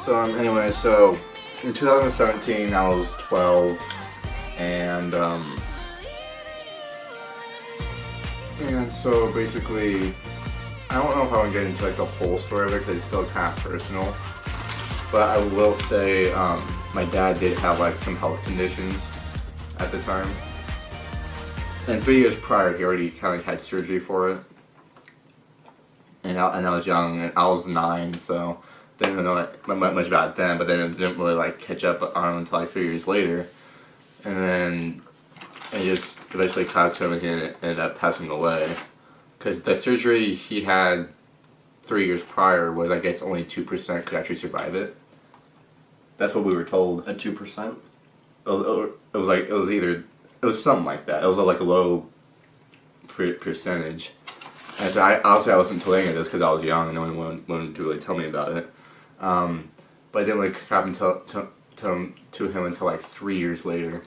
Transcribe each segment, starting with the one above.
Anyway, so in 2017 I was 12, and so basically, I don't know if I want to get into like the whole story of it because it's still kind of personal, but I will say my dad did have like some health conditions at the time, and 3 years prior he already kind of had surgery for it, and I was young, and I was 9, so didn't really know much about it then, but then it didn't really like catch up on him until like 3 years later, and then it just eventually caught up to him and he ended up passing away. Because the surgery he had 3 years prior was, I guess, only 2% could actually survive it. That's what we were told. At 2%? It was something like that. It was like a low percentage. And so I wasn't told any of this because I was young and no one wanted to really tell me about it. But it didn't really happen to him until like 3 years later.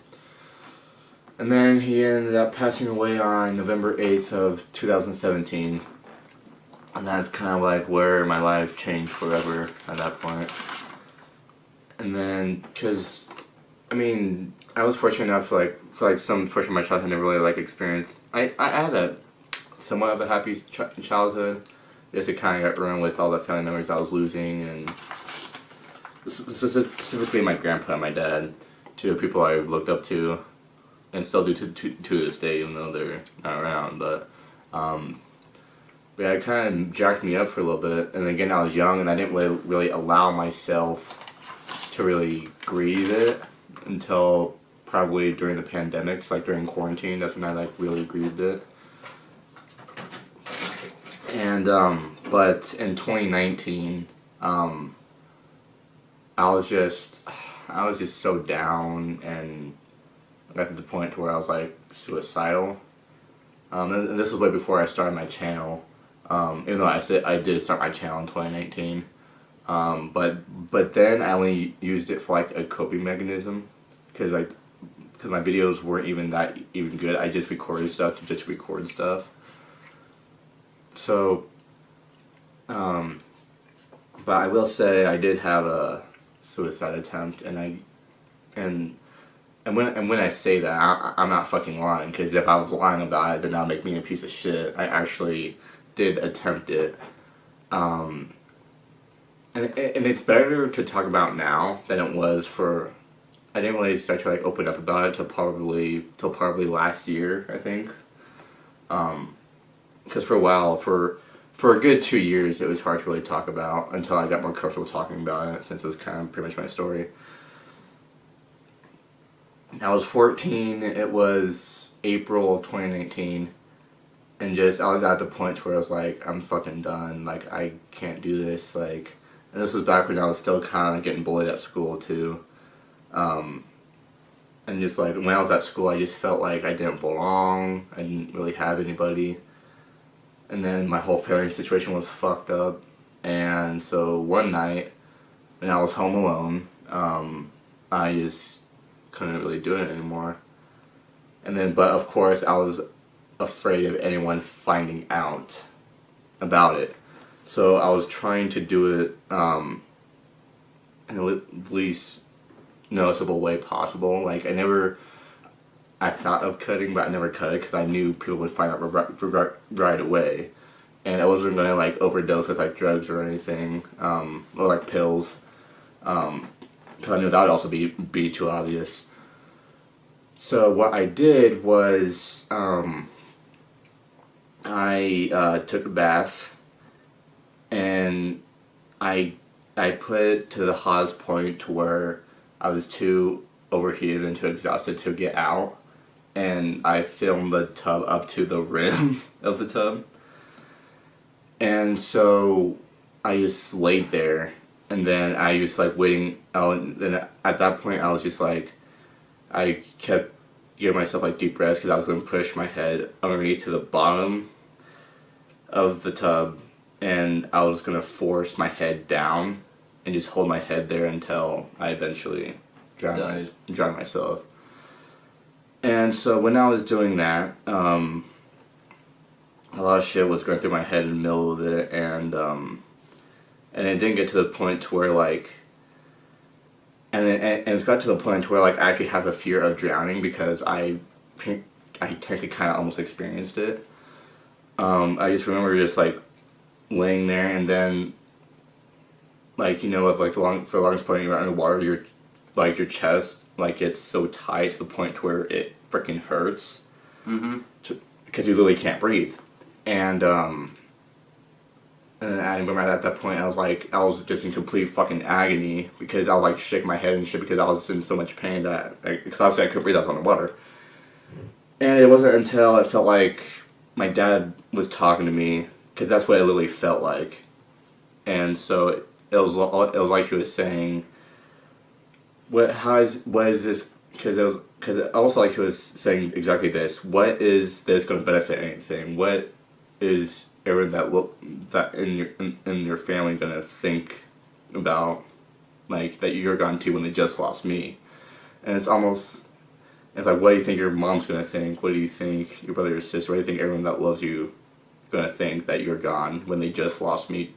And then he ended up passing away on November 8th of 2017. And that's kind of like where my life changed forever at that point. And then, because, I mean, I was fortunate enough for some portion of my childhood I never really like experienced. I had a somewhat of a happy childhood. Just it kind of got ruined with all the family members I was losing, and specifically my grandpa and my dad, two people I looked up to, and still do to this day, even though they're not around. But yeah, it kind of jacked me up for a little bit. And again, I was young, and I didn't really allow myself to really grieve it until probably during the pandemic, like during quarantine. That's when I like really grieved it. And but in 2019, I was just so down, and I got to the point where I was like suicidal. And this was way before I started my channel. Even though I did start my channel in 2019. But then I only used it for like a coping mechanism, because my videos weren't even good. I just recorded stuff to just record stuff. So, but I will say I did have a suicide attempt, and when I say that, I'm not fucking lying, because if I was lying about it, then that would make me a piece of shit. I actually did attempt it. And it's better to talk about now than it was for. I didn't really start to like open up about it till probably last year, I think. Because for a while, for a good 2 years, it was hard to really talk about until I got more comfortable talking about it, since it was kind of pretty much my story. I was 14. It was April of 2019. And I was at the point where I was like, I'm fucking done. Like, I can't do this. Like, and this was back when I was still kind of getting bullied at school too. And just like when I was at school, I just felt like I didn't belong. I didn't really have anybody. And then my whole family situation was fucked up. And so one night, when I was home alone, I just couldn't really do it anymore. And then, but of course, I was afraid of anyone finding out about it. So I was trying to do it in the least noticeable way possible. Like, I thought of cutting, but I never cut it because I knew people would find out right away. And I wasn't going to like overdose with like drugs or anything, or like pills, because I knew that would also be too obvious. So what I did was I took a bath, and I put it to the hottest point to where I was too overheated and too exhausted to get out, and I filmed the tub up to the rim of the tub. And so I just laid there, and then I just like waiting out, and then at that point I was just like, I kept giving myself like deep breaths because I was going to push my head underneath to the bottom of the tub, and I was going to force my head down and just hold my head there until I eventually drowned myself. And so when I was doing that, a lot of shit was going through my head in the middle of it, and it didn't get to the point to where like and it's got to the point where like I actually have a fear of drowning because I technically kind of almost experienced it. I just remember just like laying there, and then like like for the longest point you're underwater, your chest like gets so tight to the point to where it freaking hurts. Mm-hmm. Because you literally can't breathe, and and I remember at that point I was just in complete fucking agony because I was like shaking my head and shit because I was in so much pain that because obviously I couldn't breathe, I was underwater. And it wasn't until it felt like my dad was talking to me, because that's what it literally felt like. And so it was like he was saying, what is this? Because it also like he was saying exactly this. What is this going to benefit anything? What is everyone that in your family going to think about, like, that you're going to when they just lost me? And it's like, what do you think your mom's gonna think? What do you think your brother or sister? What do you think everyone that loves you gonna think that you're gone when they just lost me?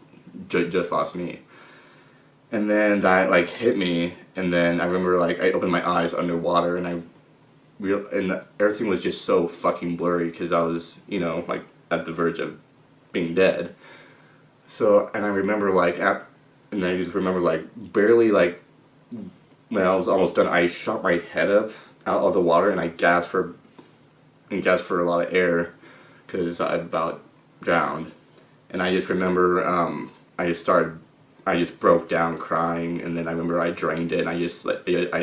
Just lost me. And then that like hit me, and then I remember like I opened my eyes underwater, and and everything was just so fucking blurry because I was like at the verge of being dead. So and I remember and I just remember like barely like when I was almost done, I shot my head up out of the water, and I gasped for a lot of air because I about drowned. And I just remember I just broke down crying, and then I remember I drained it, and I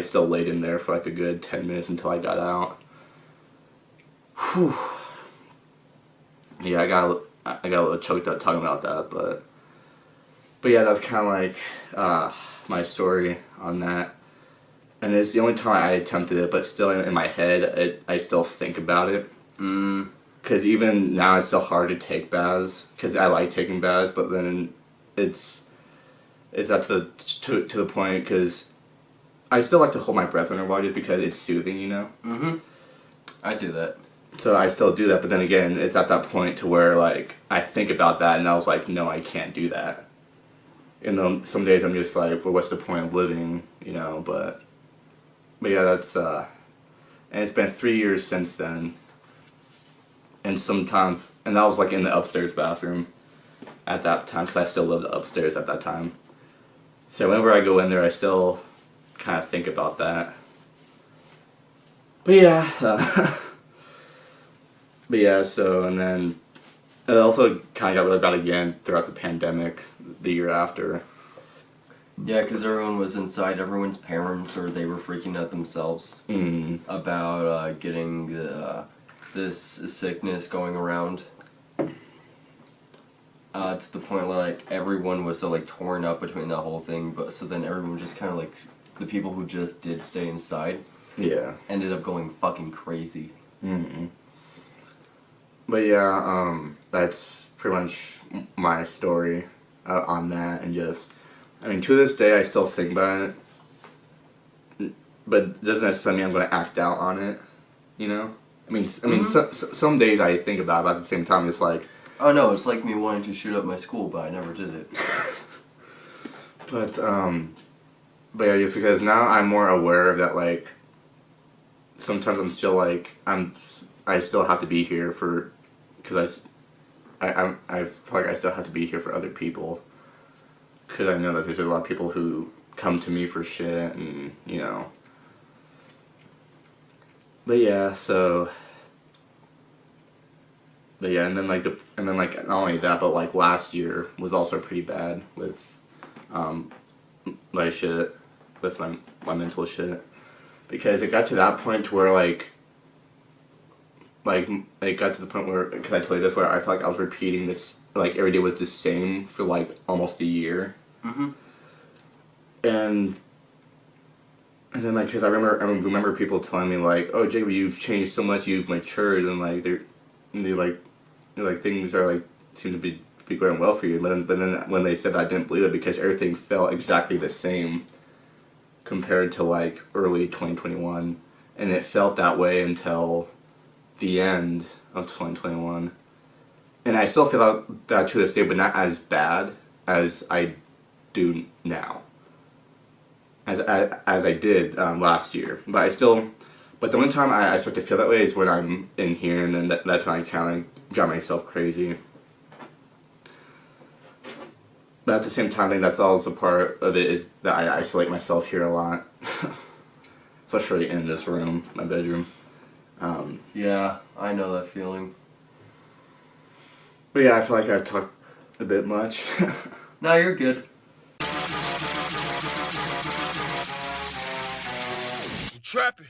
still laid in there for like a good 10 minutes until I got out. Whew. Yeah, I got a little choked up talking about that, but yeah, that's kind of like my story on that. And it's the only time I attempted it, but still in my head, I still think about it. Because even now, it's still hard to take baths, because I like taking baths, but then it's up to the point, because I still like to hold my breath underwater just because it's soothing, Mm-hmm. I do that. So I still do that, but then again, it's at that point to where, like, I think about that, and I was like, no, I can't do that. And then some days I'm just like, well, what's the point of living, But yeah, and it's been 3 years since then. And that was like in the upstairs bathroom at that time, because I still lived upstairs at that time. So whenever I go in there, I still kind of think about that. But yeah, so, and then it also kind of got really bad again throughout the pandemic the year after. Yeah, because everyone was inside, everyone's parents, or they were freaking out themselves about getting this sickness going around. To the point where like everyone was so like torn up between that whole thing, but so then everyone just kind of like the people who just did stay inside, ended up going fucking crazy. But yeah, that's pretty much my story on that, and I mean, to this day, I still think about it, but it doesn't necessarily mean I'm going to act out on it, I mean, some days I think about it, but at the same time, it's like... Oh no, it's like me wanting to shoot up my school, but I never did it. But yeah, just because now I'm more aware of that, like, sometimes I'm still like, I still have to be here because I feel like I still have to be here for other people. Because I know that there's a lot of people who come to me for shit, and But yeah, so. But yeah, and then like not only that, but like last year was also pretty bad with my shit, with my mental shit, because it got to that point to where like it got to the point where, can I tell you this, where I felt like I was repeating this, like every day was the same for like almost a year. And then like, because I remember people telling me like, oh Jacob, you've changed so much, you've matured, and like they're like things are like seem to be going well for you. But then when they said that, I didn't believe it, because everything felt exactly the same compared to like early 2021, and it felt that way until the end of 2021. And I still feel that to this day, but not as bad as I do now. as I did last year. But the only time I start to feel that way is when I'm in here, and then that's when I kind of drive myself crazy. But at the same time, I think that's also part of it is that I isolate myself here a lot. Especially in this room, my bedroom. Yeah, I know that feeling. But yeah, I feel like I've talked a bit much. No, you're good. Trapping.